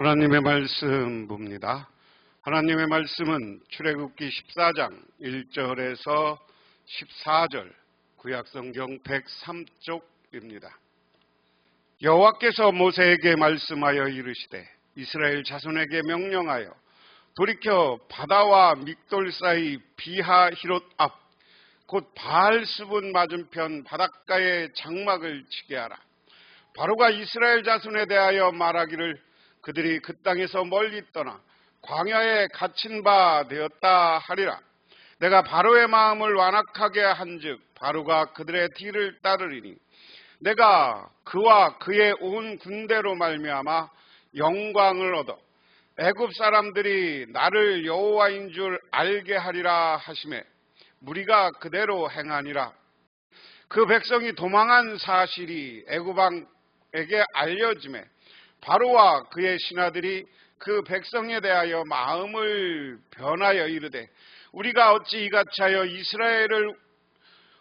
하나님의 말씀 봅니다. 하나님의 말씀은 출애굽기 14장 1절에서 14절 구약성경 103쪽입니다. 여호와께서 모세에게 말씀하여 이르시되 이스라엘 자손에게 명령하여 돌이켜 바다와 믹돌 사이 비하히롯 앞 곧 바알스분 맞은편 바닷가에 장막을 치게 하라. 바로가 이스라엘 자손에 대하여 말하기를 그들이 그 땅에서 멀리 떠나 광야에 갇힌 바 되었다 하리라. 내가 바로의 마음을 완악하게 한즉 바로가 그들의 뒤를 따르리니 내가 그와 그의 온 군대로 말미암아 영광을 얻어 애굽 사람들이 나를 여호와인 줄 알게 하리라 하시매 무리가 그대로 행하니라. 그 백성이 도망한 사실이 애굽 왕에게 알려지매 바로와 그의 신하들이 그 백성에 대하여 마음을 변하여 이르되 우리가 어찌 이같이 하여 이스라엘을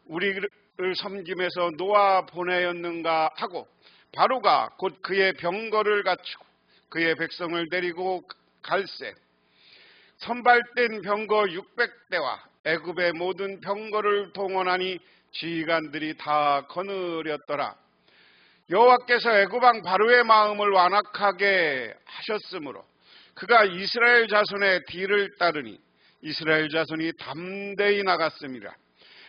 우리를 섬김에서 놓아 보내었는가 하고 바로가 곧 그의 병거를 갖추고 그의 백성을 데리고 갈새 선발된 병거 600대와 애굽의 모든 병거를 동원하니 지휘관들이 다 거느렸더라. 여호와께서 애굽 왕 바로의 마음을 완악하게 하셨으므로 그가 이스라엘 자손의 뒤를 따르니 이스라엘 자손이 담대히 나갔습니다.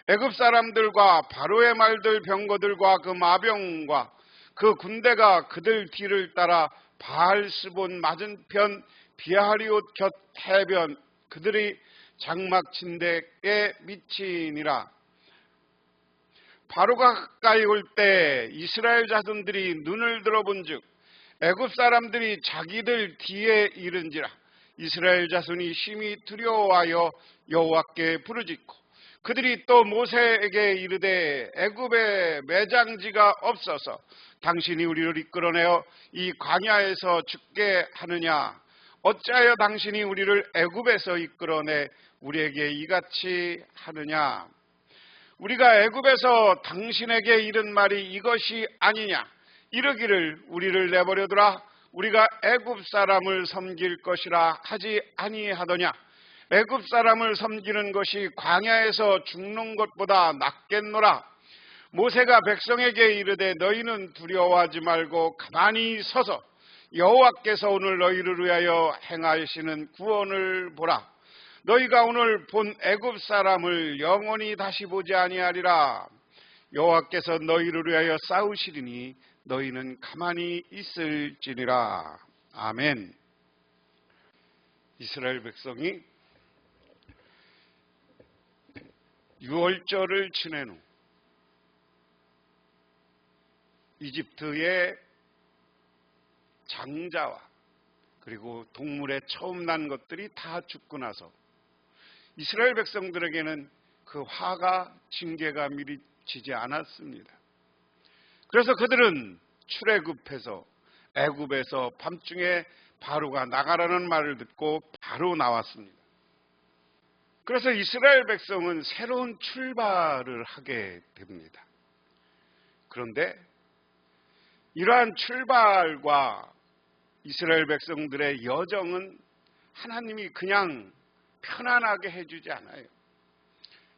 애굽 사람들과 바로의 말들 병거들과 그 마병과 그 군대가 그들 뒤를 따라 바알스본 맞은편 비하리옷 곁 해변 그들이 장막 친 데에 미치니라. 바로가 가까이 올 때 이스라엘 자손들이 눈을 들어본즉 애굽 사람들이 자기들 뒤에 이른지라. 이스라엘 자손이 심히 두려워하여 여호와께 부르짖고 그들이 또 모세에게 이르되 애굽에 매장지가 없어서 당신이 우리를 이끌어내어 이 광야에서 죽게 하느냐. 어찌하여 당신이 우리를 애굽에서 이끌어내 우리에게 이같이 하느냐. 우리가 애굽에서 당신에게 이른 말이 이것이 아니냐. 이르기를 우리를 내버려두라. 우리가 애굽 사람을 섬길 것이라 하지 아니하더냐. 애굽 사람을 섬기는 것이 광야에서 죽는 것보다 낫겠노라. 모세가 백성에게 이르되 너희는 두려워하지 말고 가만히 서서 여호와께서 오늘 너희를 위하여 행하시는 구원을 보라. 너희가 오늘 본 애굽 사람을 영원히 다시 보지 아니하리라. 여호와께서 너희를 위하여 싸우시리니 너희는 가만히 있을지니라. 아멘. 이스라엘 백성이 유월절을 지낸 후 이집트의 장자와 그리고 동물에 처음 난 것들이 다 죽고 나서 이스라엘 백성들에게는 그 화가 징계가 미치지 않았습니다. 그래서 그들은 출애굽해서 애굽에서 밤중에 바로가 나가라는 말을 듣고 바로 나왔습니다. 그래서 이스라엘 백성은 새로운 출발을 하게 됩니다. 그런데 이러한 출발과 이스라엘 백성들의 여정은 하나님이 그냥 편안하게 해주지 않아요.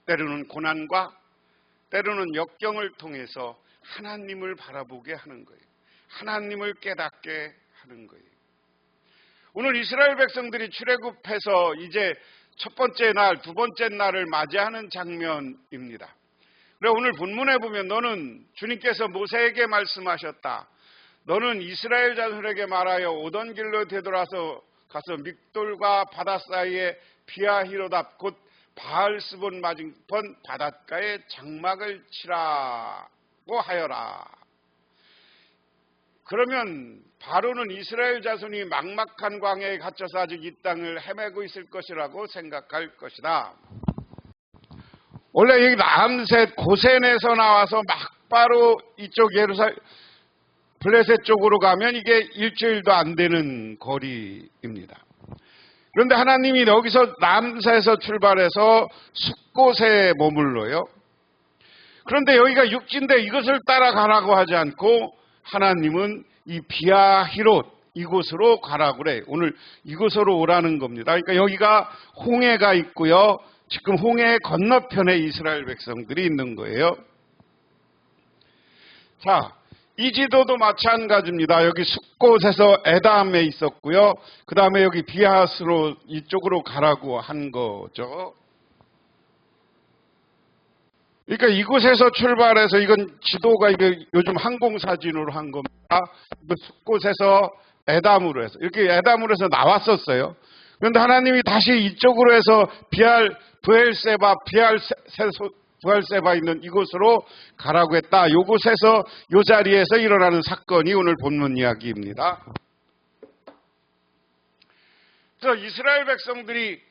때로는 고난과 때로는 역경을 통해서 하나님을 바라보게 하는 거예요. 하나님을 깨닫게 하는 거예요. 오늘 이스라엘 백성들이 출애굽해서 이제 첫 번째 날, 두 번째 날을 맞이하는 장면입니다. 그래 오늘 본문에 보면 너는 주님께서 모세에게 말씀하셨다. 너는 이스라엘 자손에게 말하여 오던 길로 되돌아서 가서 믹돌과 바다 사이에 비하히롯 앞 곧 바알스본 맞은편 바닷가에 장막을 치라고 하여라. 그러면 바로는 이스라엘 자손이 막막한 광야에 갇혀서 아직 이 땅을 헤매고 있을 것이라고 생각할 것이다. 원래 여기 라암셋 고센에서 나와서 막바로 이쪽 예루살렘 블레셋 쪽으로 가면 이게 일주일도 안 되는 거리입니다. 그런데 하나님이 여기서 람셋에서 출발해서 숫곳에 머물러요. 그런데 여기가 육지인데 이것을 따라가라고 하지 않고 하나님은 이 비하히롯, 이곳으로 가라고 그래. 오늘 이곳으로 오라는 겁니다. 그러니까 여기가 홍해가 있고요. 지금 홍해 건너편에 이스라엘 백성들이 있는 거예요. 자, 이 지도도 마찬가지입니다. 여기 숫곳에서 에담에 있었고요. 그 다음에 여기 비하스로 이쪽으로 가라고 한 거죠. 그러니까 이곳에서 출발해서 이건 지도가 이게 요즘 항공사진으로 한 겁니다. 숫곳에서 에담으로 해서 이렇게 에담으로 해서 나왔었어요. 그런데 하나님이 다시 이쪽으로 해서 부엘세바 있는 이곳으로 가라고 했다. 요곳에서 요 자리에서 일어나는 사건이 오늘 본문 이야기입니다. 그래서 이스라엘 백성들이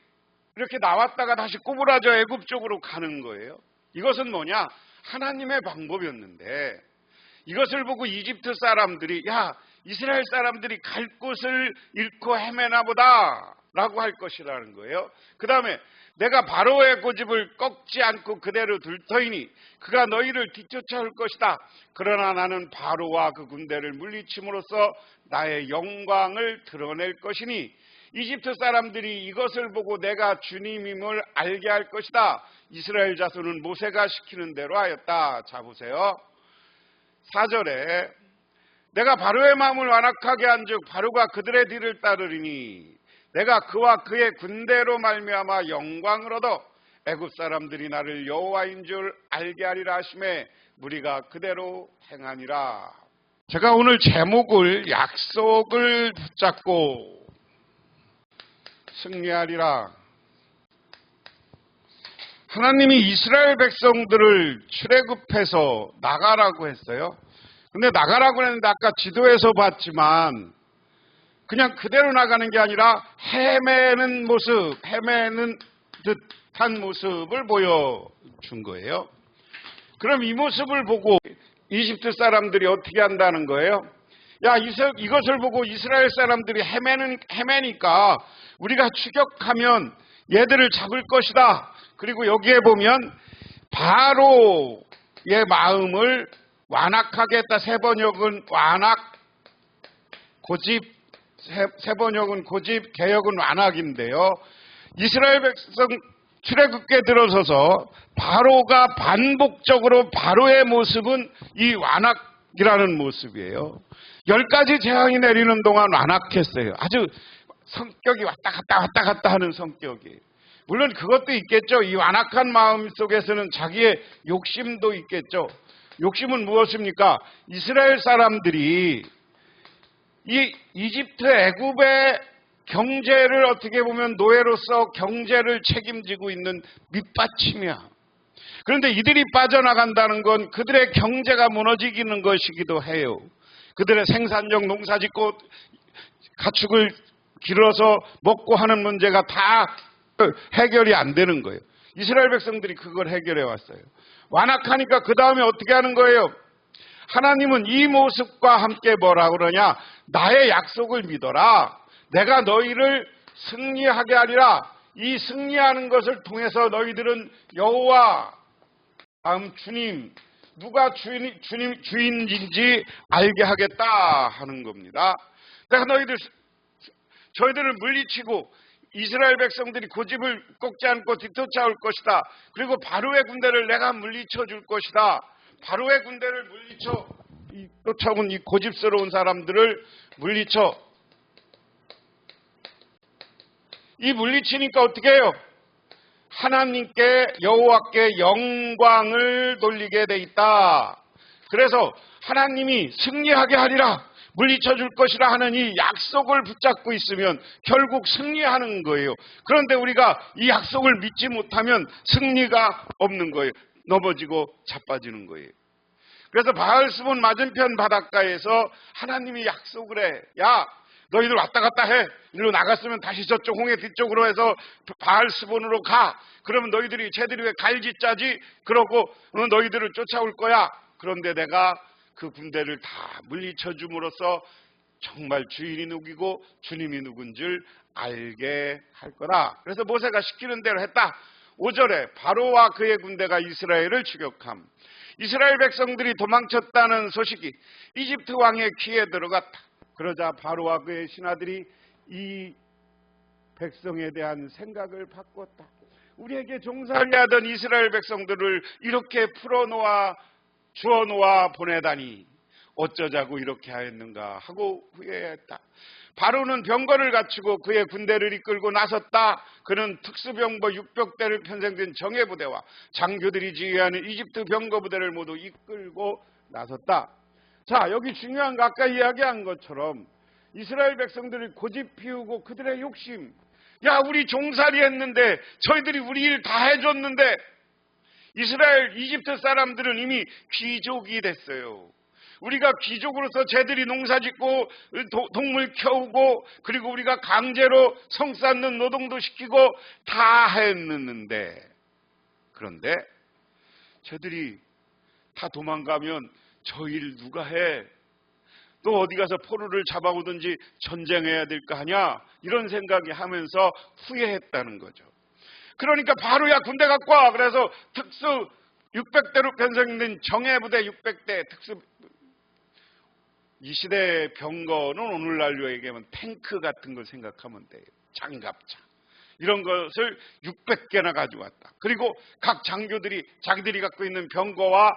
이렇게 나왔다가 다시 꼬부라져 애굽 쪽으로 가는 거예요. 이것은 뭐냐? 하나님의 방법이었는데 이것을 보고 이집트 사람들이 야, 이스라엘 사람들이 갈 곳을 잃고 헤매나 보다 라고 할 것이라는 거예요. 그 다음에 내가 바로의 고집을 꺾지 않고 그대로 둘 터이니 그가 너희를 뒤쫓아올 것이다. 그러나 나는 바로와 그 군대를 물리침으로써 나의 영광을 드러낼 것이니 이집트 사람들이 이것을 보고 내가 주님임을 알게 할 것이다. 이스라엘 자손은 모세가 시키는 대로 하였다. 자 보세요. 4절에 내가 바로의 마음을 완악하게 한즉 바로가 그들의 뒤를 따르리니 내가 그와 그의 군대로 말미암아 영광을 얻어 애굽 사람들이 나를 여호와인 줄 알게 하리라 하심에 무리가 그대로 행하니라. 제가 오늘 제목을 약속을 붙잡고 승리하리라. 하나님이 이스라엘 백성들을 출애굽해서 나가라고 했어요. 근데 나가라고 했는데 아까 지도에서 봤지만 그냥 그대로 나가는 게 아니라 헤매는 모습, 헤매는 듯한 모습을 보여준 거예요. 그럼 이 모습을 보고 이집트 사람들이 어떻게 한다는 거예요? 야, 이것을 보고 이스라엘 사람들이 헤매니까 우리가 추격하면 얘들을 잡을 것이다. 그리고 여기에 보면 바로의 마음을 완악하게 했다. 세 번역은 완악, 고집, 세 번역은 고집, 개역은 완악인데요. 이스라엘 백성 출애굽기에 들어서서 바로가 반복적으로 바로의 모습은 이 완악이라는 모습이에요. 10가지 재앙이 내리는 동안 완악했어요. 아주 성격이 왔다 갔다 하는 성격이에요. 물론 그것도 있겠죠. 이 완악한 마음 속에서는 자기의 욕심도 있겠죠. 욕심은 무엇입니까? 이스라엘 사람들이 이 이집트 애굽의 경제를 어떻게 보면 노예로서 경제를 책임지고 있는 밑받침이야. 그런데 이들이 빠져나간다는 건 그들의 경제가 무너지는 것이기도 해요. 그들의 생산력, 농사짓고 가축을 길러서 먹고 하는 문제가 다 해결이 안 되는 거예요. 이스라엘 백성들이 그걸 해결해 왔어요. 완악하니까 그 다음에 어떻게 하는 거예요? 하나님은 이 모습과 함께 뭐라 그러냐? 나의 약속을 믿어라. 내가 너희를 승리하게 하리라. 이 승리하는 것을 통해서 너희들은 여호와, 다음 주님, 누가 주인인지 알게 하겠다 하는 겁니다. 내가 저희들을 물리치고 이스라엘 백성들이 고집을 꺾지 않고 뒤쫓아올 것이다. 그리고 바로의 군대를 내가 물리쳐 줄 것이다. 바로의 군대를 쫓아온 이 고집스러운 사람들을 물리쳐. 이 물리치니까 어떻게 해요? 하나님께, 여호와께 영광을 돌리게 돼 있다. 그래서 하나님이 승리하게 하리라, 물리쳐 줄 것이라 하는 이 약속을 붙잡고 있으면 결국 승리하는 거예요. 그런데 우리가 이 약속을 믿지 못하면 승리가 없는 거예요. 넘어지고 자빠지는 거예요. 그래서 바알스본 맞은편 바닷가에서 하나님이 약속을 해. 야, 너희들 왔다 갔다 해. 이리로 나갔으면 다시 저쪽 홍해 뒤쪽으로 해서 바알스본으로 가. 그러면 너희들이 쟤들이 왜 갈짓자지? 그러고 너희들을 쫓아올 거야. 그런데 내가 그 군대를 다 물리쳐 줌으로써 정말 주인이 누구고 주님이 누군 줄 알게 할 거다. 그래서 모세가 시키는 대로 했다. 5절에 바로와 그의 군대가 이스라엘을 추격함. 이스라엘 백성들이 도망쳤다는 소식이 이집트 왕의 귀에 들어갔다. 그러자 바로와 그의 신하들이 이 백성에 대한 생각을 바꿨다. 우리에게 종살이하던 이스라엘 백성들을 이렇게 풀어놓아 주어놓아 보내다니 어쩌자고 이렇게 하였는가 하고 후회했다. 바로는 병거를 갖추고 그의 군대를 이끌고 나섰다. 그는 특수병거 600대를 편성된 정예부대와 장교들이 지휘하는 이집트 병거부대를 모두 이끌고 나섰다. 자, 여기 중요한 거 아까 이야기한 것처럼 이스라엘 백성들이 고집 피우고 그들의 욕심, 야 우리 종살이 했는데 저희들이 우리 일 다 해줬는데, 이스라엘 이집트 사람들은 이미 귀족이 됐어요. 우리가 귀족으로서 쟤들이 농사짓고 동물 키우고 그리고 우리가 강제로 성 쌓는 노동도 시키고 다 했는데, 그런데 쟤들이 다 도망가면 저 일 누가 해? 또 어디 가서 포로를 잡아오든지 전쟁해야 될 거 아니야? 이런 생각이 하면서 후회했다는 거죠. 그러니까 바로야 군대 갖고 와. 그래서 특수 600대로 편성된 정예부대 600대 특수, 이 시대의 병거는 오늘날로 얘기하면 탱크 같은 걸 생각하면 돼요. 장갑차. 이런 것을 600개나 가져왔다. 그리고 각 장교들이 자기들이 갖고 있는 병거와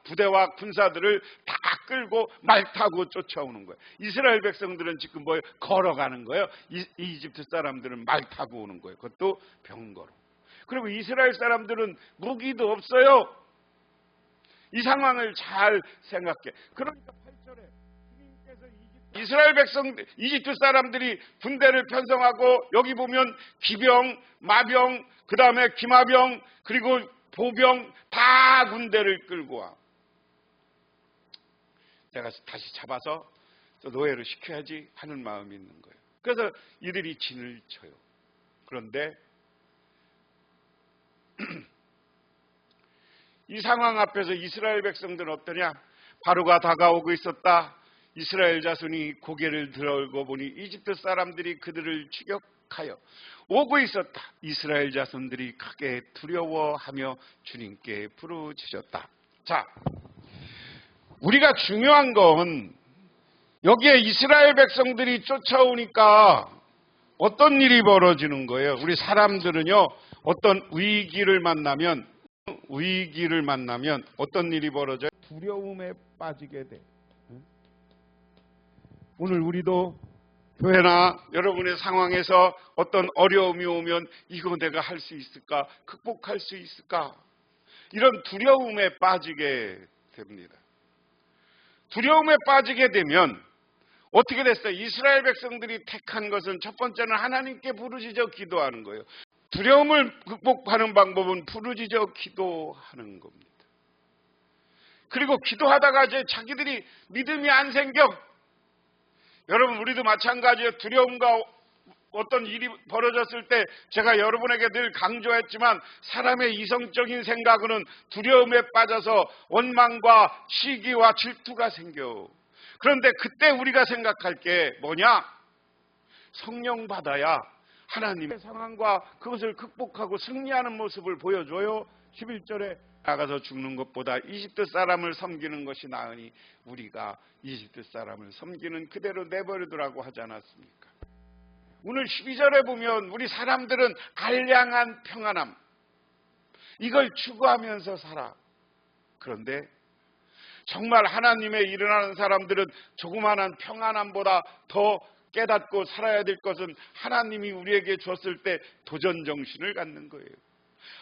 부대와 군사들을 다 끌고 말 타고 쫓아오는 거예요. 이스라엘 백성들은 지금 뭐예요? 걸어가는 거예요. 이집트 사람들은 말 타고 오는 거예요. 그것도 병거로. 그리고 이스라엘 사람들은 무기도 없어요. 이 상황을 잘 생각해. 그러니까 8절에 주님께서 이스라엘 백성, 이집트 사람들이 군대를 편성하고 여기 보면 기병, 마병, 그 다음에 기마병, 그리고 보병 다 군대를 끌고 와. 내가 다시 잡아서 노예를 시켜야지 하는 마음이 있는 거예요. 그래서 이들이 진을 쳐요. 그런데 이 상황 앞에서 이스라엘 백성들은 어떠냐? 바로가 다가오고 있었다. 이스라엘 자손이 고개를 들고 보니 이집트 사람들이 그들을 추격하여 오고 있었다. 이스라엘 자손들이 크게 두려워하며 주님께 부르짖었다. 자, 우리가 중요한 건 여기에 이스라엘 백성들이 쫓아오니까 어떤 일이 벌어지는 거예요? 우리 사람들은요, 어떤 위기를 만나면 어떤 일이 벌어져요? 두려움에 빠지게 돼. 오늘 우리도 교회나 여러분의 상황에서 어떤 어려움이 오면 이거 내가 할 수 있을까? 극복할 수 있을까? 이런 두려움에 빠지게 됩니다. 두려움에 빠지게 되면 어떻게 됐어요? 이스라엘 백성들이 택한 것은 첫 번째는 하나님께 부르짖어 기도하는 거예요. 두려움을 극복하는 방법은 부르짖어 기도하는 겁니다. 그리고 기도하다가 이제 자기들이 믿음이 안 생겨. 여러분, 우리도 마찬가지예요. 두려움과 어떤 일이 벌어졌을 때 제가 여러분에게 늘 강조했지만 사람의 이성적인 생각으로는 두려움에 빠져서 원망과 시기와 질투가 생겨. 그런데 그때 우리가 생각할 게 뭐냐? 성령 받아야 하나님의 상황과 그것을 극복하고 승리하는 모습을 보여줘요. 11절에 나가서 죽는 것보다 이집트 사람을 섬기는 것이 나으니 우리가 이집트 사람을 섬기는 그대로 내버려두라고 하지 않았습니까? 오늘 12절에 보면 우리 사람들은 알량한 평안함, 이걸 추구하면서 살아. 그런데 정말 하나님의 일어나는 사람들은 조그마한 평안함보다 더 깨닫고 살아야 될 것은 하나님이 우리에게 줬을 때 도전 정신을 갖는 거예요.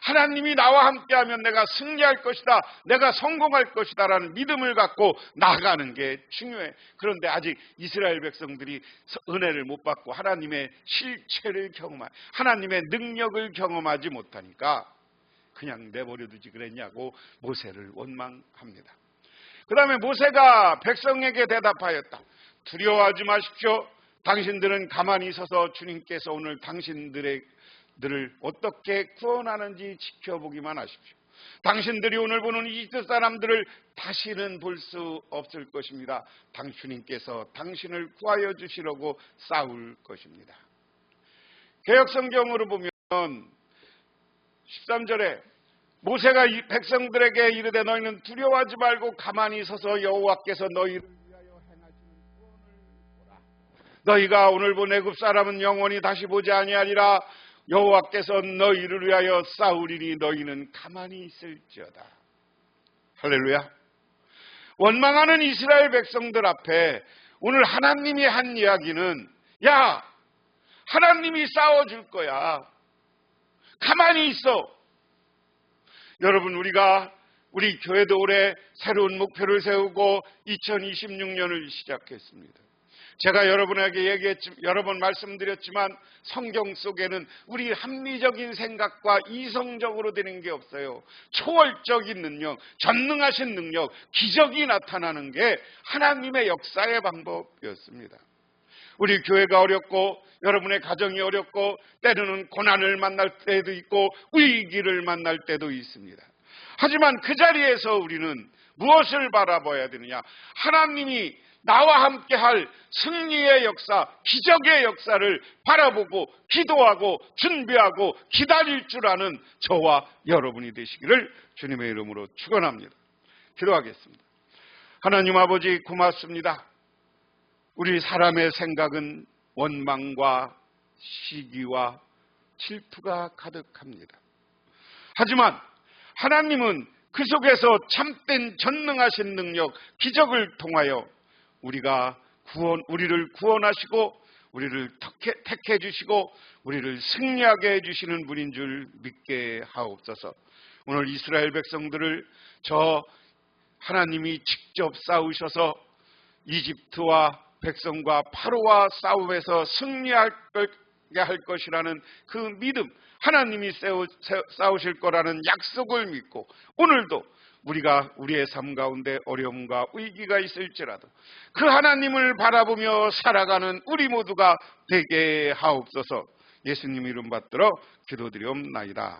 하나님이 나와 함께하면 내가 승리할 것이다, 내가 성공할 것이다 라는 믿음을 갖고 나아가는 게 중요해. 그런데 아직 이스라엘 백성들이 은혜를 못 받고 하나님의 실체를 하나님의 능력을 경험하지 못하니까 그냥 내버려두지 그랬냐고 모세를 원망합니다. 그 다음에 모세가 백성에게 대답하였다. 두려워하지 마십시오. 당신들은 가만히 서서 주님께서 오늘 당신들을 어떻게 구원하는지 지켜보기만 하십시오. 당신들이 오늘 보는 이집트 사람들을 다시는 볼 수 없을 것입니다. 주님께서 당신을 구하여 주시려고 싸울 것입니다. 개역성경으로 보면 13절에 모세가 이 백성들에게 이르되 너희는 두려워하지 말고 가만히 서서 여호와께서 너희를 위하여 행하시는 너희가 오늘 본 애굽 사람은 영원히 다시 보지 아니하리라. 여호와께서 너희를 위하여 싸우리니 너희는 가만히 있을지어다. 할렐루야. 원망하는 이스라엘 백성들 앞에 오늘 하나님이 한 이야기는, 야, 하나님이 싸워줄 거야. 가만히 있어. 여러분, 우리 교회도 올해 새로운 목표를 세우고 2026년을 시작했습니다. 제가 여러분에게 여러 번 말씀드렸지만 성경 속에는 우리 합리적인 생각과 이성적으로 되는 게 없어요. 초월적인 능력, 전능하신 능력, 기적이 나타나는 게 하나님의 역사의 방법이었습니다. 우리 교회가 어렵고 여러분의 가정이 어렵고 때로는 고난을 만날 때도 있고 위기를 만날 때도 있습니다. 하지만 그 자리에서 우리는 무엇을 바라봐야 되느냐? 하나님이 나와 함께 할 승리의 역사, 기적의 역사를 바라보고 기도하고 준비하고 기다릴 줄 아는 저와 여러분이 되시기를 주님의 이름으로 축원합니다. 기도하겠습니다. 하나님 아버지, 고맙습니다. 우리 사람의 생각은 원망과 시기와 질투가 가득합니다. 하지만 하나님은 그 속에서 참된 전능하신 능력, 기적을 통하여 우리를 구원하시고 우리를 택해 주시고 우리를 승리하게 해주시는 분인 줄 믿게 하옵소서. 오늘 이스라엘 백성들을 하나님이 직접 싸우셔서 이집트와 백성과 파로와 싸움에서 승리하게 할 것이라는 그 믿음, 하나님이 싸우실 거라는 약속을 믿고 오늘도 우리가 우리의 삶 가운데 어려움과 위기가 있을지라도 그 하나님을 바라보며 살아가는 우리 모두가 되게 하옵소서. 예수님 이름 받들어 기도드리옵나이다.